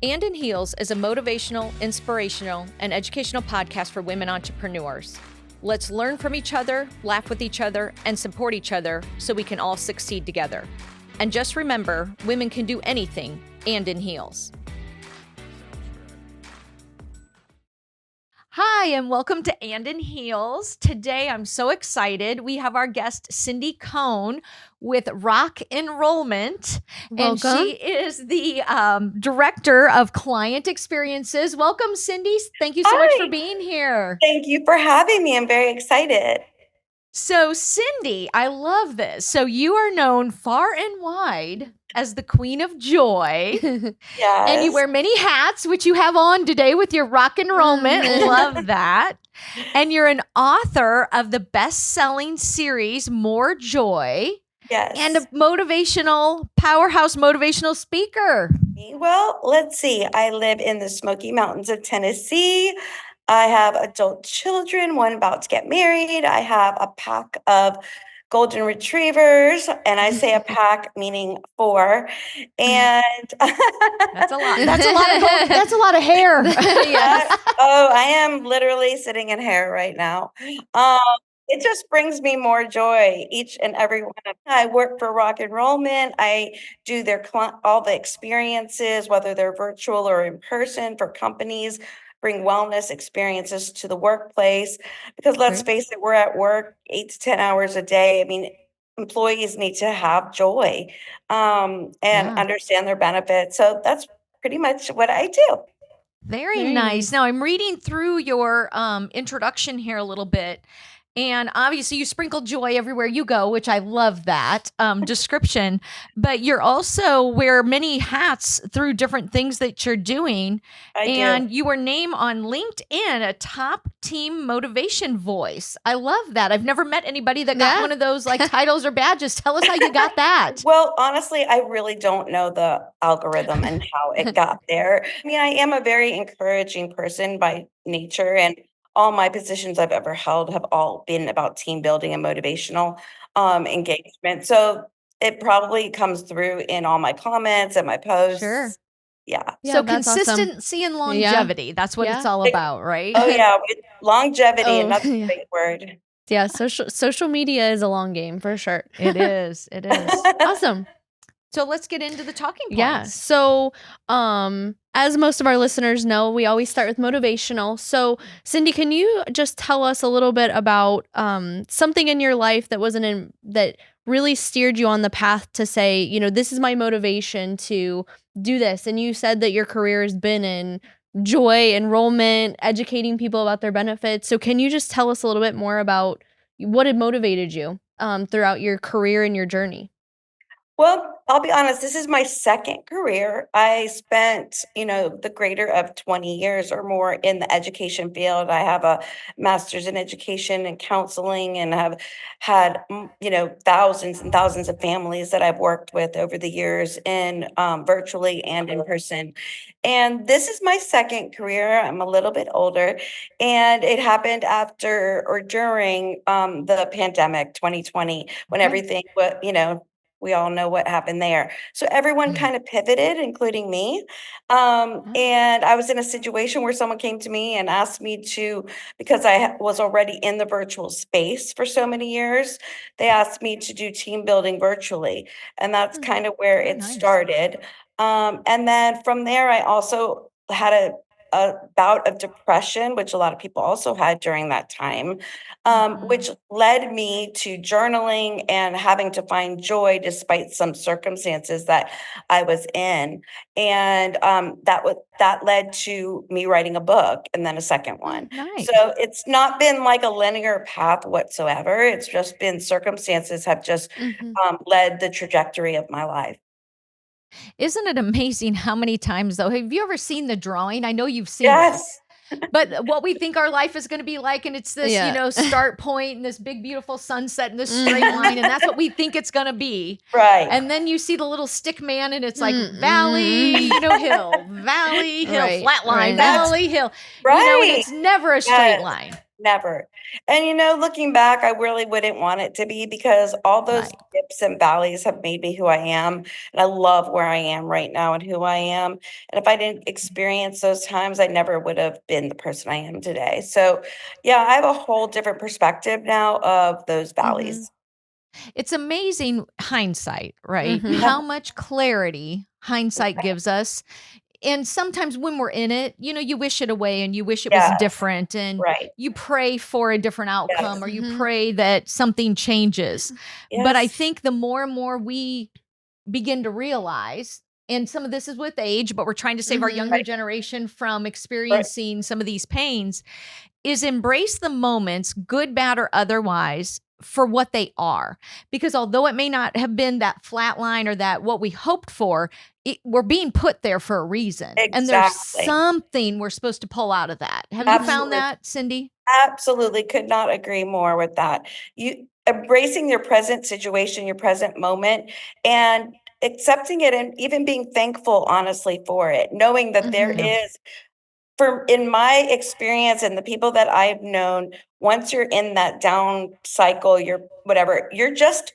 And in Heels is a motivational, inspirational, and educational podcast for women entrepreneurs. Let's learn from each other, laugh with each other, and support each other so we can all succeed together. And just remember, women can do anything, and in heels. Hi, and welcome to And in Heels. Today, I'm so excited. We have our guest, Cindi Cone, with Rock Enrollment. Welcome. And she is the Director of Client Experiences. Welcome, Cindi. Thank you so much for being here. Thank you for having me. I'm very excited. So, Cindi, I love this. So you are known far and wide as the Queen of Joy. Yes. And you wear many hats, which you have on today with your Rock Enrollment. Love that. And you're an author of the best-selling series, More Joy. Yes. And a powerhouse motivational speaker. Well, let's see. I live in the Smoky Mountains of Tennessee. I have adult children, one about to get married. I have a pack of golden retrievers, and I say a pack meaning 4. And that's a lot. That's a lot of hair. Yes. Oh, I am literally sitting in hair right now. It just brings me more joy each and every one of them. I work for Rock Enrollment. I do all the experiences, whether they're virtual or in person, for companies, bring wellness experiences to the workplace. Because let's face it, we're at work 8 to 10 hours a day. I mean, employees need to have joy and understand their benefits. So that's pretty much what I do. Very nice. Now, I'm reading through your introduction here a little bit. And obviously you sprinkle joy everywhere you go, which I love that description. But you're also wear many hats through different things that you're doing. I do. You were named on LinkedIn a top team motivation voice. I love that. I've never met anybody that got one of those like titles or badges. Tell us how you got that. Well, honestly, I really don't know the algorithm and how it got there. I mean, I am a very encouraging person by nature, and all my positions I've ever held have all been about team building and motivational engagement. So it probably comes through in all my comments and my posts. Sure. Yeah. So consistency and longevity. That's what it's all about, right? Oh, yeah. With longevity, and that's a big word. Yeah, social media is a long game for sure. It is. It is. Awesome. So let's get into the talking points. Yeah. So, as most of our listeners know, we always start with motivational. So, Cindi, can you just tell us a little bit about something in your life that that really steered you on the path to say, you know, this is my motivation to do this? And you said that your career has been in joy, enrollment, educating people about their benefits. So, can you just tell us a little bit more about what had motivated you throughout your career and your journey? Well, I'll be honest, this is my second career. I spent, the greater of 20 years or more in the education field. I have a master's in education and counseling, and have had, thousands and thousands of families that I've worked with over the years in virtually and in person. And this is my second career. I'm a little bit older, and it happened after or during the pandemic 2020, when everything was, we all know what happened there. So everyone kind of pivoted, including me. And I was in a situation where someone came to me and asked me to, because I was already in the virtual space for so many years, they asked me to do team building virtually. And that's kind of where it started. And then from there, I also had a bout of depression, which a lot of people also had during that time, which led me to journaling and having to find joy despite some circumstances that I was in. And that led to me writing a book, and then a second one. Nice. So it's not been like a linear path whatsoever. It's just been circumstances have just led the trajectory of my life. Isn't it amazing how many times, though? Have you ever seen the drawing? I know you've seen Yes. this. But what we think our life is going to be like, and it's this, start point and this big, beautiful sunset and this straight line, and that's what we think it's going to be. Right. And then you see the little stick man, and it's like valley, hill, valley, hill, flat line, valley, hill. Right. And it's never a straight line. Never. And looking back, I really wouldn't want it to be, because all those Right. dips and valleys have made me who I am. And I love where I am right now and who I am. And if I didn't experience those times, I never would have been the person I am today. So, yeah, I have a whole different perspective now of those valleys. It's amazing hindsight, right? Mhm. How much clarity hindsight gives us. And sometimes when we're in it, you wish it away and you wish it was Yes, different and right. you pray for a different outcome Yes. or you Mhm. pray that something changes. But I Yes. think the more and more we begin to realize, and some of this is with age, but we're trying to save our Mhm. younger Right. generation from Right. experiencing some of these pains, is embrace the moments, good, bad, or otherwise, for what they are. Because although it may not have been that flat line or that what we hoped for, we're being put there for a reason. And there's Exactly. something we're supposed to pull out of that. Have you found Absolutely. that, Cindy? Absolutely, could not agree more with that. You embracing your present situation, your present moment, and accepting it, and even being thankful, honestly, for it, knowing that there Mhm. Yeah. is, in my experience and the people that I've known, once you're in that down cycle, you're whatever, you're just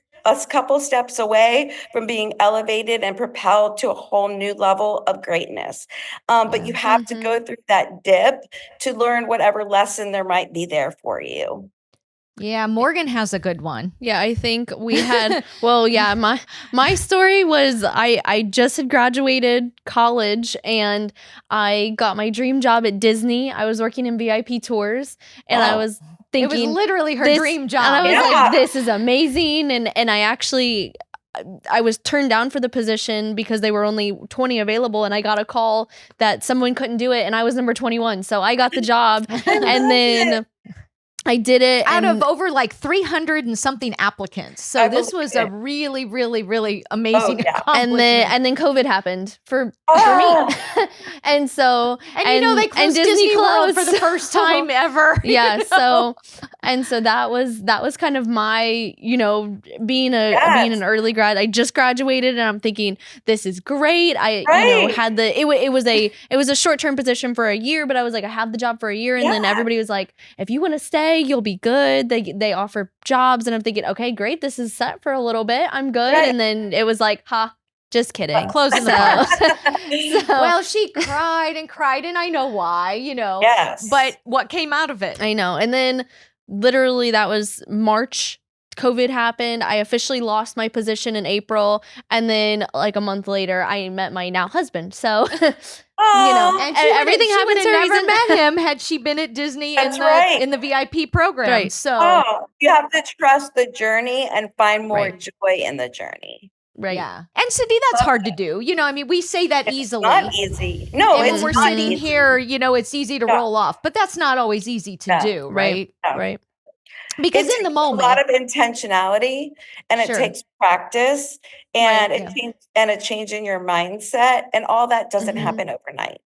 couple steps away from being elevated and propelled to a whole new level of greatness. But Yeah. you have to go Mhm. through that dip to learn whatever lesson there might be there for you. Yeah. Morgan has a good one. Yeah, I think we had yeah, my story was I just had graduated college and I got my dream job at Disney. I was working in VIP tours and I Wow. was It was thinking literally her this dream and job. I was Yeah. like, this is amazing. And I actually I was turned down for the position because they were only 20 available and I got a call that someone couldn't do it and I was number 21. So I got the job I and love it. then I did it Out of and over like 300 and something applicants. So I this believe was a it. really, really, really Oh, amazing yeah. accomplishment. and then COVID happened for me. Oh, And so And they closed Disney World for the first time ever. Yeah, so that was kind of my, being yes. an early grad. I just graduated and I'm thinking this is great. I Right. had it was a short-term position for a year, but I was like I have the job for a year and then Yeah. everybody was like if you want to stay, you'll be good. They offer jobs and I'm thinking okay, great. This is set for a little bit. I'm good. Right. And then it was like, just kidding. Closing the So Well, she cried and cried, and I know why, Yes. But what came out of it? I know. And then literally that was March. COVID happened. I officially lost my position in April. And then like a month later, I met my now husband. So, Oh, And everything she would happens have for a never reason. met him had she been at Disney that's right. in the VIP program. Right. So Oh, you have to trust the journey and find more Right. joy in the journey. Right. yeah. And Cindy, that's hard to do. We say that It's easily. not easy. No, And it's when we're not sitting easy. here, it's easy to Yeah. roll off, but that's not always easy to Yeah. do, Right. right? Right. Because It in the takes a lot moment, of intentionality, and it Sure. takes practice, and Right. a change in your mindset, and all that doesn't Mhm. happen overnight.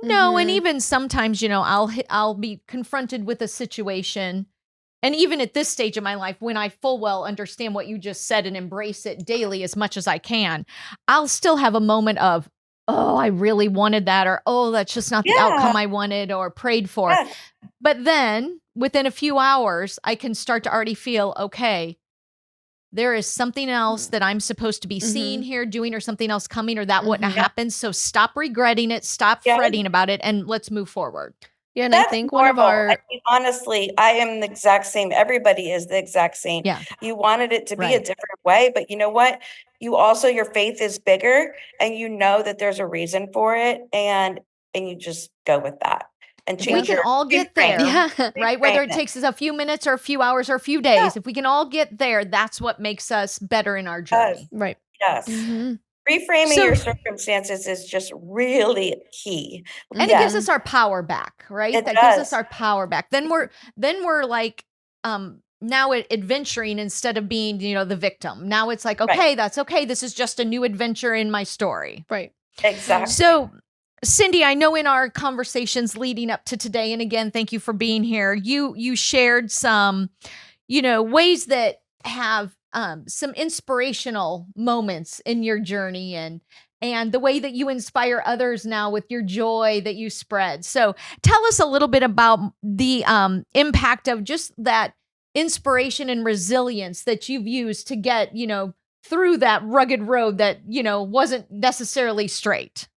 no, and Mhm. even sometimes, I'll be confronted with a situation. And even at this stage of my life, when I full well understand what you just said and embrace it daily as much as I can, I'll still have a moment of, oh, I really wanted that, or oh, that's just not the Yeah. outcome I wanted or prayed for. Yes. But then within a few hours, I can start to already feel, okay, there is something else that I'm supposed to be seeing here, doing, or something else coming, or that wouldn't have Mhm. Yeah. happened. So stop regretting it, stop Yeah. fretting about it, and let's move forward. Yeah. And I That's think one of normal. I our mean, honestly, I am the exact same. Everybody is the exact same. Yeah. You wanted it to be a Right. different way, but you know what? Your faith is bigger, and you know that there's a reason for it, and you just go with that and If we change can your all get reframe. there, yeah. right? Whether Reframe it it. takes us a few minutes or a few hours or a few Yeah. days, if we can all get there, that's what makes us better in our Yes. journey. Right. Yes. Mhm. Reframing So, your circumstances is just really key. and it gives Yes, us our power back, right? it That gives us does. our power back. Then we're like now adventuring instead of being, the victim. Now it's like, Right. okay, that's okay. This is just a new adventure in my story. Right. Exactly. So, Cindy, I know in our conversations leading up to today, and again, thank you for being here. You shared some, ways that have some inspirational moments in your journey, and and the way that you inspire others now with your joy that you spread. So tell us a little bit about the impact of just that inspiration and resilience that you've used to get, through that rugged road that, wasn't necessarily straight.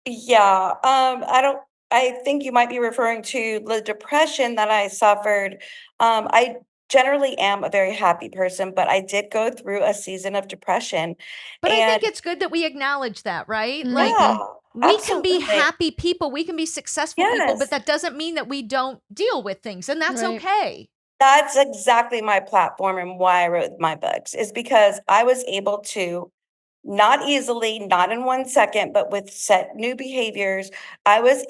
Yeah, I think you might be referring to the depression that I suffered. I generally am a very happy person, but I did go through a season of depression. But I And think it's good that we acknowledge that, right? Like, yeah, we can be absolutely. happy people, we can be successful people, but Yes. that doesn't mean that we don't deal with things, and that's Right. okay. That's exactly my platform and why I wrote my books, is because I was able to not easily, not in 1 second, but with set new behaviors, I was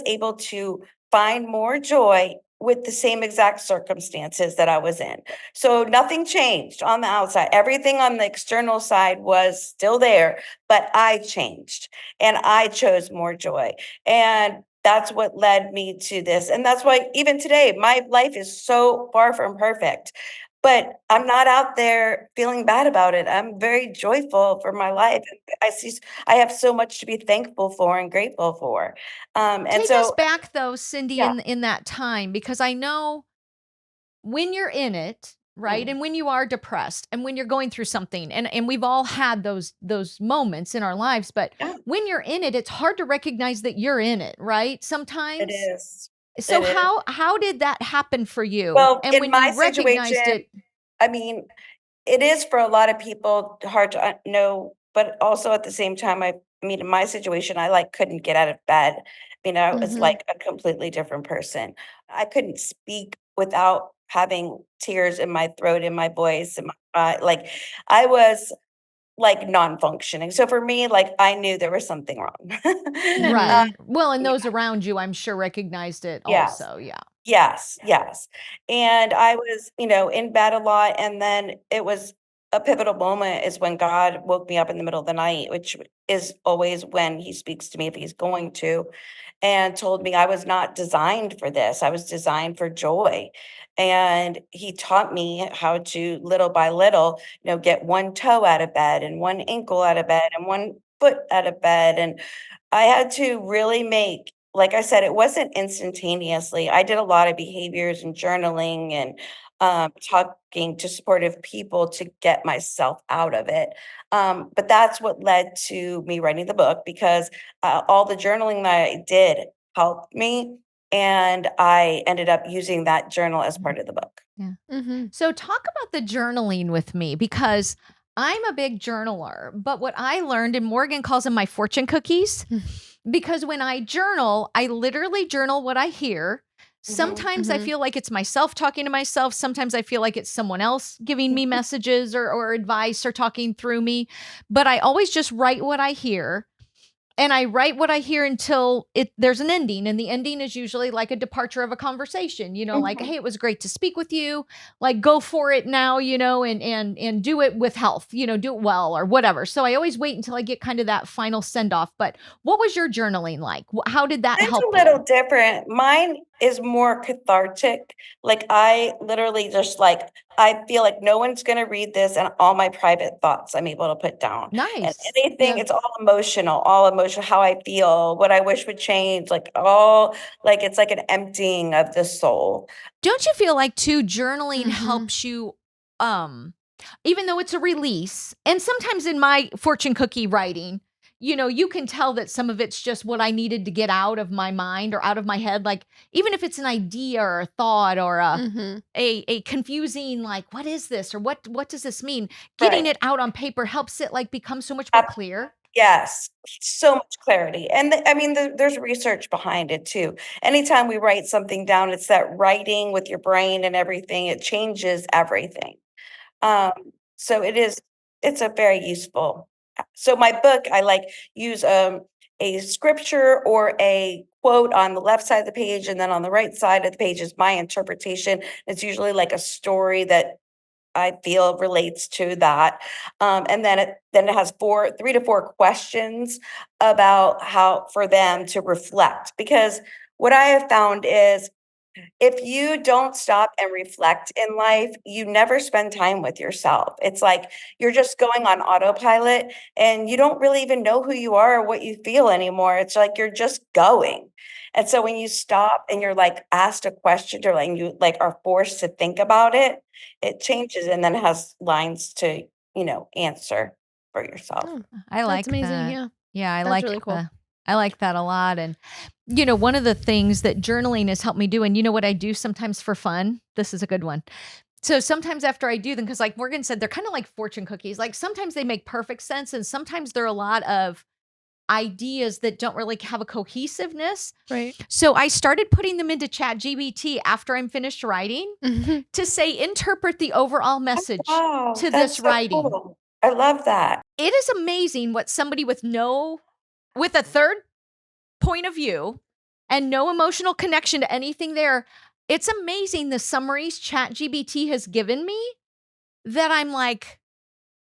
able to find more joy with the same exact circumstances that I was in. So nothing changed on the outside. Everything on the external side was still there, but I changed and I chose more joy. And that's what led me to this. And that's why even today, my life is so far from perfect. But I'm not out there feeling bad about it. I'm very joyful for my life. I have so much to be thankful for and grateful for. And Take us so back though, Cindy, yeah. in that time, because I know when you're in it, right? Mm, And when you are depressed and when you're going through something, and we've all had those moments in our lives, but yeah, when you're in it, it's hard to recognize that you're in it, right? it Sometimes. is. So It is. how did that happen for you? Well, And in when you my recognized situation, it, I mean, it is for a lot of people hard to know, but also at the same time, I mean, in my situation, I like couldn't get out of bed. I was Mhm. like a completely different person. I couldn't speak without having tears in my throat, in my voice, and like I was like non-functioning. So for me, like I knew there was something wrong. uh, right. Mhm. Well, and yeah, those around you, I'm sure recognized it yes. also. Yeah. Yes, yes. And I was, in bed a lot, and then it was a pivotal moment is when God woke me up in the middle of the night, which is always when he speaks to me if he's going to, and told me I was not designed for this. I was designed for joy. And he taught me how to little by little, get one toe out of bed and one ankle out of bed and one foot out of bed. And I had to really make like I said, it wasn't instantaneously. I did a lot of behaviors and journaling and, talking to supportive people to get myself out of it. But that's what led to me writing the book because, all the journaling that I did helped me, and I ended up using that journal as part of the book. Yeah. Mhm. So talk about the journaling with me because I'm a big journaler, but what I learned, and Morgan calls them my fortune cookies, because when I journal, I literally journal what I hear. Mhm. Sometimes I Mhm. feel like it's myself talking to myself. Sometimes I feel like it's someone else giving me messages or advice or talking through me. But I always just write what I hear. And I write what I hear until there's an ending, and the ending is usually like a departure of a conversation, like, Mhm. "Hey, it was great to speak with you. Like, go for it now, and do it with health, do it well or whatever." So I always wait until I get kind of that final send off. But what was your journaling like? How did that Mine's a help little you? different. Mine is more cathartic. Like, I literally just, like I feel like no one's gonna read this and all my private thoughts I'm able to put down. And Nice. anything Yeah. it's all emotional, how I feel, what I wish would change, like, all like, it's like an emptying of the soul. Don't you feel like too journaling Mhm. helps you um even though it's a release, and sometimes in my fortune cookie writing, you can tell that some of it's just what I needed to get out of my mind or out of my head, like even if it's an idea or a thought or Mhm. a confusing, like, what is this or what does this mean, getting Right. it out on paper helps it like become so much more clear. Yes, so much clarity, and I mean, there's research behind it too. Anytime we write something down, it's that writing with your brain and everything, it changes everything. Um, so it's a very useful so my book, I, like, use, a scripture or a quote on the left side of the page, and then on the right side of the page is my interpretation. It's usually like a story that I feel relates to that. And then it has 3 to 4 questions about how for them to reflect. Because what I have found is If you don't stop and reflect in life, you never spend time with yourself. It's like you're just going on autopilot and you don't really even know who you are or what you feel anymore. It's like you're just going. And so when you stop and you're like asked a question or like you like are forced to think about it, it changes and then has lines to, answer for yourself. Oh, I like that's amazing. that. Yeah. Yeah, That's really cool. I like that a lot. And one of the things that journaling has helped me do, and you know what I do sometimes for fun? This is a good one. So sometimes after I do them, because like Morgan said, they're kind of like fortune cookies. Like sometimes they make perfect sense, and sometimes there are a lot of ideas that don't really have a cohesiveness. Right. So I started putting them into ChatGPT after I'm finished writing to say, interpret the overall message Wow, to that's this so writing. cool. I love that. It is amazing what somebody with a third point of view and no emotional connection to anything there. It's amazing the summaries ChatGPT has given me that I'm like,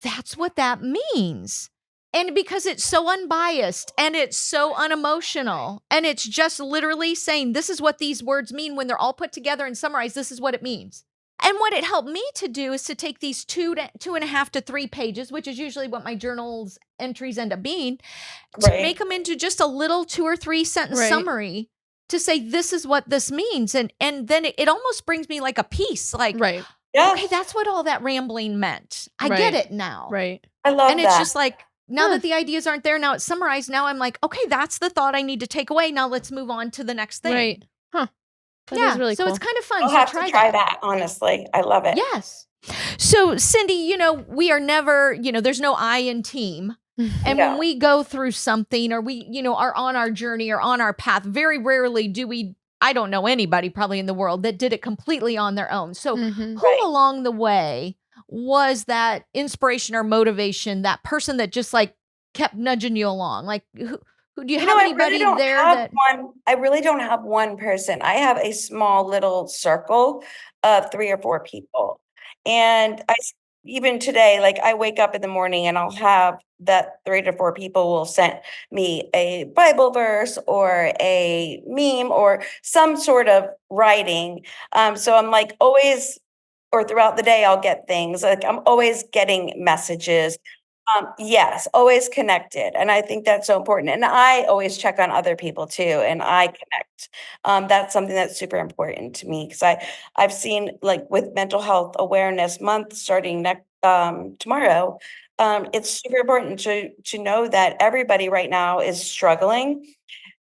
that's what that means. And because it's so unbiased and it's so unemotional and it's just literally saying, this is what these words mean when they're all put together and summarized, this is what it means. And what it helped me to do is to take these 2.5 to 3 pages, which is usually what my journal's entries end up being, to make them into just a little 2 or 3 sentence summary to say, this is what this means. And then it almost brings me like a peace, like, okay, that's what all that rambling meant. I get it now. Right. I love that. And it's just like, now that the ideas aren't there, now it's summarized. Now I'm like, okay, that's the thought I need to take away. Now let's move on to the next thing. Right. Huh. That is really so cool. it's kind of fun. I'll So have to try that, honestly. I love it. Yes. So Cindi, we are never, there's no I in team. And when we go through something or we, are on our journey or on our path, very rarely do we, I don't know anybody probably in the world that did it completely on their own. So who along the way was that inspiration or motivation, that person that just like kept nudging you along? Like who do you have anybody there that I really don't have one person. I have a small little circle of 3 or 4 people. And even today, like I wake up in the morning and I'll have that 3 to 4 people will send me a Bible verse or a meme or some sort of writing. So I'm like always, or throughout the day, I'll get things like I'm always getting messages. Yes, always connected. And I think that's so important. And I always check on other people too, and I connect. That's something that's super important to me because I've seen like with Mental Health Awareness Month starting next tomorrow. It's super important to know that everybody right now is struggling.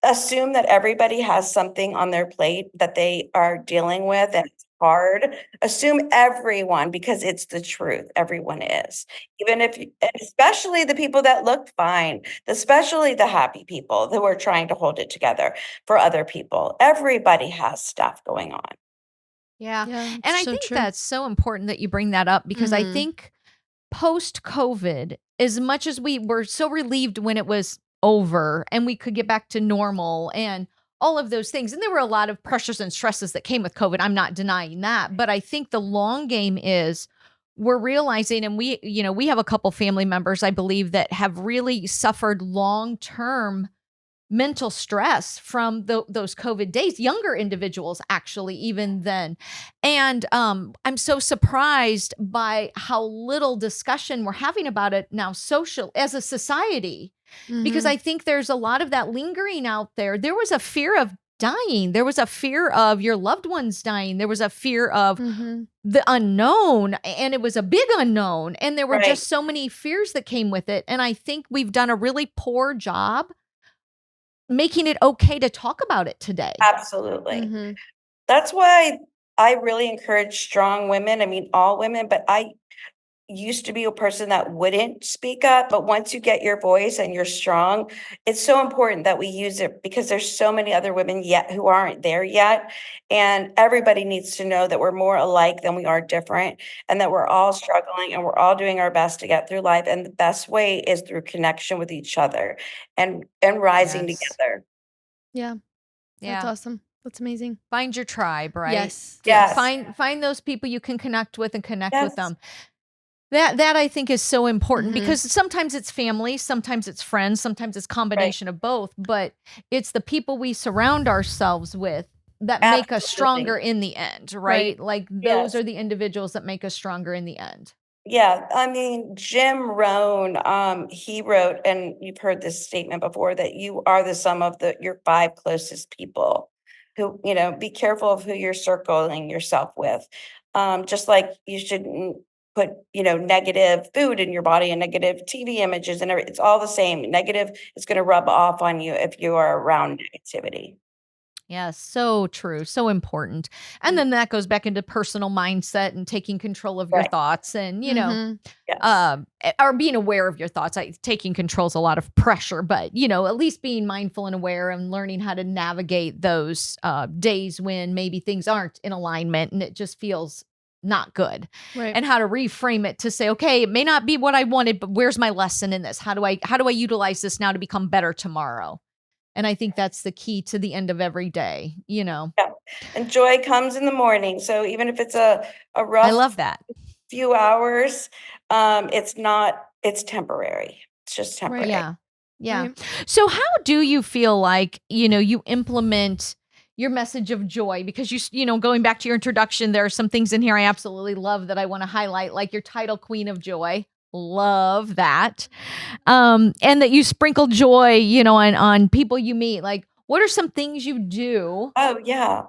Assume that everybody has something on their plate that they are dealing with and it's hard. Assume everyone, because it's the truth. Everyone is. Even if and especially the people that look fine, especially the happy people who are trying to hold it together for other people. Everybody has stuff going on. Yeah. And I think that's so important that you bring that up because I think post-COVID, as much as we were so relieved when it was over and we could get back to normal and all of those things. And there were a lot of pressures and stresses that came with COVID. I'm not denying that. But I think the long game is we're realizing, and we have a couple family members, I believe, that have really suffered long-term mental stress from those COVID days, younger individuals actually, even then. And I'm so surprised by how little discussion we're having about it now social as a society, because I think there's a lot of that lingering out there. There was a fear of dying. There was a fear of your loved ones dying. There was a fear of the unknown, and it was a big unknown. And there were just so many fears that came with it. And I think we've done a really poor job making it okay to talk about it today. Absolutely. That's why I really encourage strong women. I mean, all women, but I used to be a person that wouldn't speak up. But once you get your voice and you're strong, it's so important that we use it because there's so many other women yet who aren't there yet. And everybody needs to know that we're more alike than we are different and that we're all struggling and we're all doing our best to get through life. And the best way is through connection with each other and rising together. Yeah. That's awesome. That's amazing. Find your tribe, right? Yes. Find those people you can connect with and connect with them. That I think is so important because sometimes it's family, sometimes it's friends, sometimes it's combination of both, but it's the people we surround ourselves with that make us stronger Absolutely. in the end, right? Right. Like those Yes. are the individuals that make us stronger in the end. Yeah, I mean, Jim Rohn, he wrote, and you've heard this statement before, that you are the sum of your 5 closest people. Who, be careful of who you're circling yourself with. Just like you shouldn't put, negative food in your body and negative TV images and it's all the same. Negative is going to rub off on you if you are around negativity. Yeah, so true, so important. And then that goes back into personal mindset and taking control of your Right. thoughts and, Mhm. Yes. or being aware of your thoughts. Taking control is a lot of pressure, but, at least being mindful and aware and learning how to navigate those days when maybe things aren't in alignment and it just feels not good. Right. And how to reframe it to say, okay, it may not be what I wanted, but where's my lesson in this? How do I utilize this now to become better tomorrow? And I think that's the key to the end of every day, Yeah. And joy comes in the morning. So even if it's a I rough love that. few hours, it's temporary. It's just Right. temporary. Yeah. Yeah. Right. So how do you feel like, you implement your message of joy? Because going back to your introduction, there are some things in here I absolutely love that I want to highlight, like your title, Queen of Joy. Love that. And that you sprinkle joy, on people you meet. Like, what are some things you do Oh, yeah.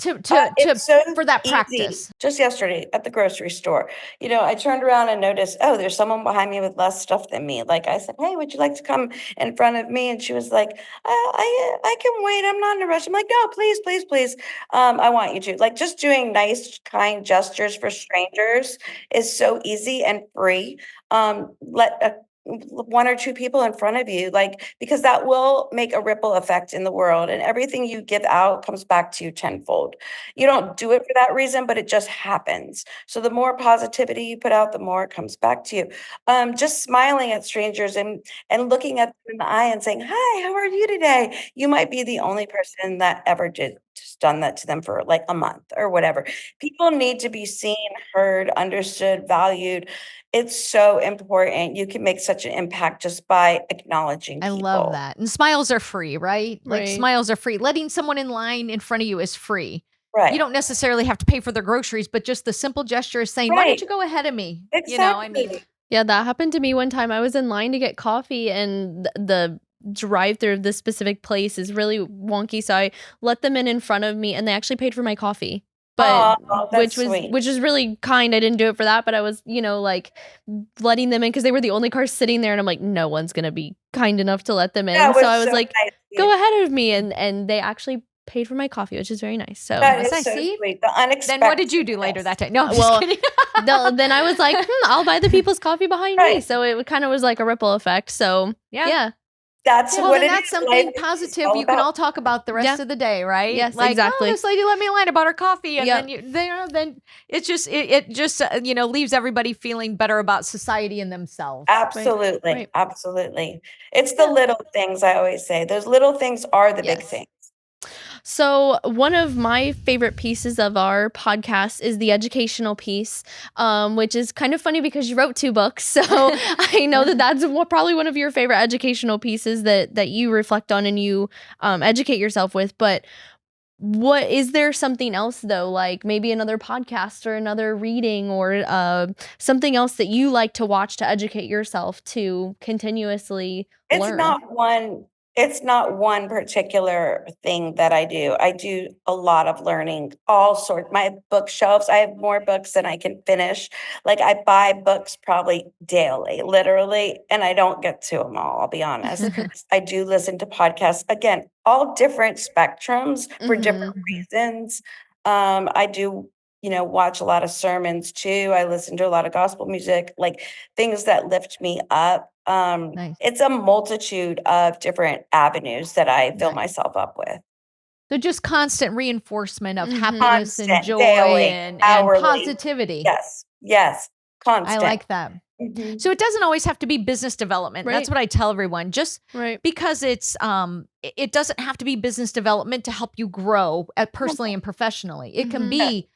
to It's so for that easy. practice? Just yesterday at the grocery store, I turned around and noticed, oh, there's someone behind me with less stuff than me. Like I said, hey, would you like to come in front of me? And she was like, I can wait. I'm not in a rush. I'm like, no, please, please, please. I want you to. Like just doing nice, kind gestures for strangers is so easy and free. Let one or two people in front of you, like, because that will make a ripple effect in the world, and everything you give out comes back to you tenfold. You don't do it for that reason, but it just happens. So the more positivity you put out, the more it comes back to you. Just smiling at strangers and looking at them in the eye and saying, "Hi, how are you today?" You might be the only person that ever just done that to them for like a month or whatever. People need to be seen, heard, understood, valued. It's so important. You can make such an impact just by acknowledging I love people. that. And smiles are free, right? Like Right. smiles are free. Letting someone in line in front of you is free. You Right. don't necessarily have to pay for their groceries, but just the simple gesture is saying, "Why don't Right. you go ahead of me?" Exactly. Yeah, that happened to me one time. I was in line to get coffee, and the drive-through of this specific place is really wonky. So I let them in front of me, and they actually paid for my coffee. But Oh, that's sweet. which is really kind. I didn't do it for that, but I was, like letting them in because they were the only cars sitting there, and I'm like, no one's gonna be kind enough to let them in. That So I was was so like, nice of go you. ahead of me, and they actually paid for my coffee, which is very nice. So That That's is nice. so See? sweet. The Then what did you do later that day? No, I'm just kidding. then I was like, I'll buy the people's coffee behind me. Right. So it kind of was like a ripple effect. So Yeah. That's Well, what then it that's is. something Life is positive all you can about all talk about the rest Yeah. of the day, right? Yes, Like, exactly. oh, this lady let me in line about her coffee, and Yep. then it's just it just leaves everybody feeling better about society and themselves. absolutely, Right. absolutely. It's the Yeah. little things, I always say. Those little things are the big Yes. things. So one of my favorite pieces of our podcast is the educational piece, which is kind of funny because you wrote 2 books. So I know that that's probably one of your favorite educational pieces that you reflect on and you educate yourself with. But what is there something else though, like maybe another podcast or another reading or something else that you like to watch to educate yourself to continuously It's learn? not one it's not one particular thing that I do. I do a lot of learning, all sorts. My bookshelves, I have more books than I can finish. Like I buy books probably daily, literally, and I don't get to them all, I'll be honest. I do listen to podcasts, again, all different spectrums for different Mhm. reasons. I do, watch a lot of sermons too. I listen to a lot of gospel music, like things that lift me up. Nice. It's a multitude of different avenues that I fill Nice. myself up with. So just constant reinforcement of Mhm. happiness and Constant, joy daily, and hourly. positivity. Yes, yes, I constant. like that. Mhm. So it doesn't always have to be business development. That's Right. what I tell everyone. Just Right. because it doesn't have to be business development to help you grow personally and professionally. It can Mhm. be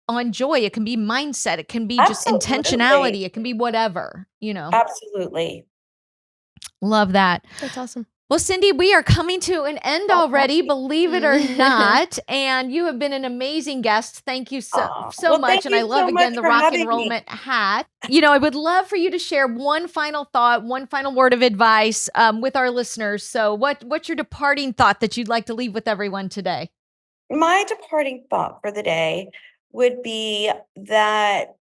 on joy, it can be mindset, it can be just Absolutely, intentionality, it can be whatever. absolutely. Love that. That's awesome. Well, Cindi, we are coming to an end already, believe it or not. And you have been an amazing guest. Thank you so Well, much. thank And I you love so much again the for Rock having me. Enrollment hat. I would love for you to share one final thought, one final word of advice with our listeners. So, what's your departing thought that you'd like to leave with everyone today? My departing thought for the day would be that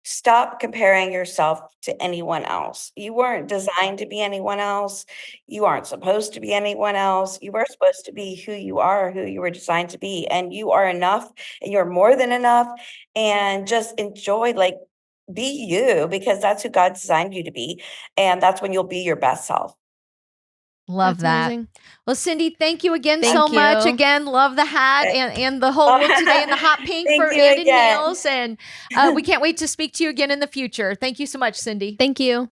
stop comparing yourself to anyone else. You weren't designed to be anyone else. You aren't supposed to be anyone else. You are supposed to be who you are, who you were designed to be, and you are enough, and you're more than enough, and just enjoy, like, be you because that's who God designed you to be, and that's when you'll be your best self. Love That's that. amazing. Well, Cindi, thank you again so Thank much. you. Again, love the hat Eh, and the whole look today and the hot pink Thank for you and in again. heels. And we can't wait to speak to you again in the future. Thank you so much, Cindi. Thank you.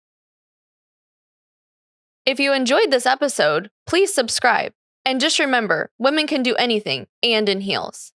If you enjoyed this episode, please subscribe. And just remember, women can do anything and in heels.